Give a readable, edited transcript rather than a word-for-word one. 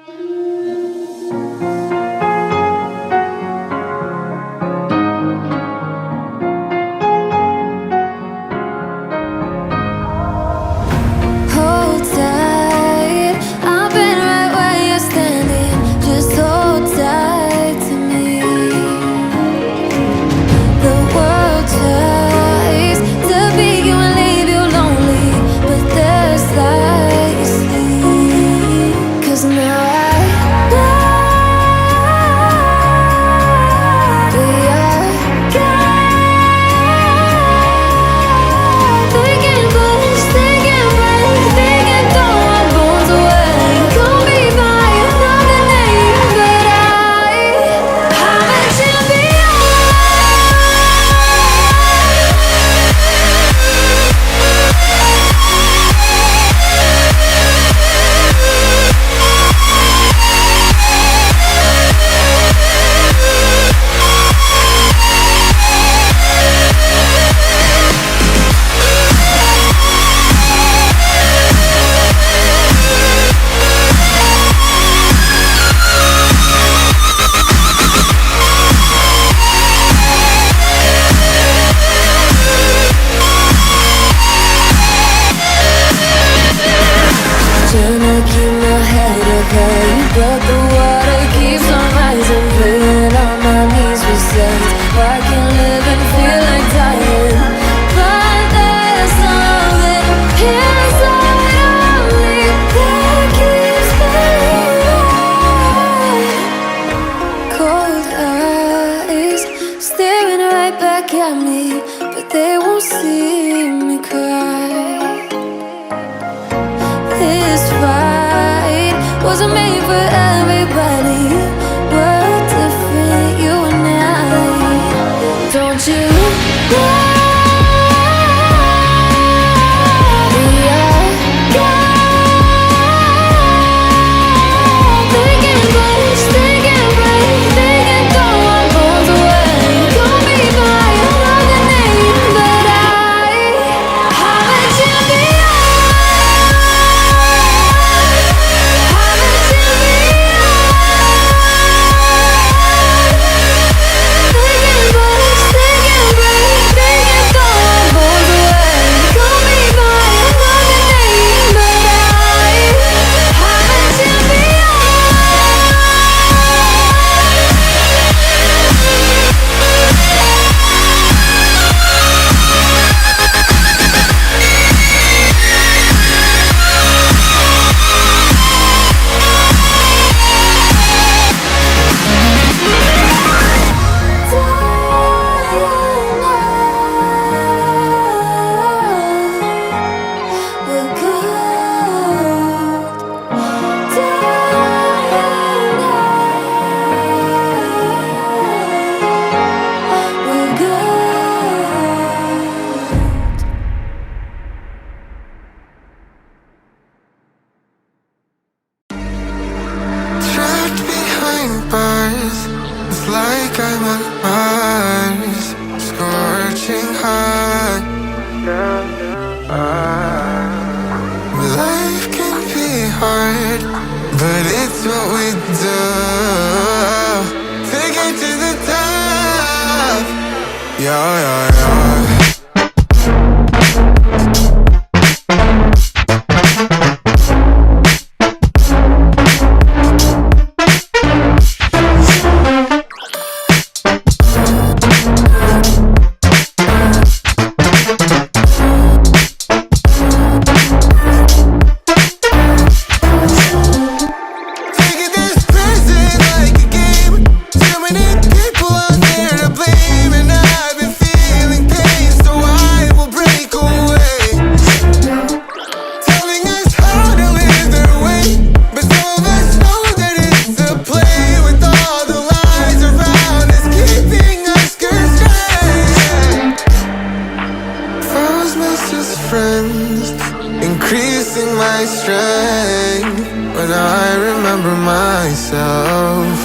Hold tight, I've been right where you're standing. Just hold tight to me. The world tries to beat you and leave you lonely, but there's light you see. 'Cause now I know we are God. They can push, they can break, they can throw our bones away. Call me by another name, but I'm a champion. Trying to keep my head up high, but the water keeps on rising. Feeling on my knees beside. I can live and feel like dying, but there's something inside of me that keeps me alive. Cold eyes staring right back at me, but they won't see me cry. This fight wasn't made for everybody. We're different, you and I. Don't you know we are God? They can push, they can break, they can throw our bones away. Call me by another name, but I'm a champion. Trapped behind bars, it's like I'm on Mars, scorching hot. Life can be hard, but it's what we do. Take it to the top. Yeah, yeah, yeah. Taking this present like a game. Too many people out there to blame, and I've been feeling pain, so I will break away. Telling us how to live their way, but some of us know that it's a play. With all the lies around us, keeping us constrained. Foes missed as friends, increasing my strength when I remember myself.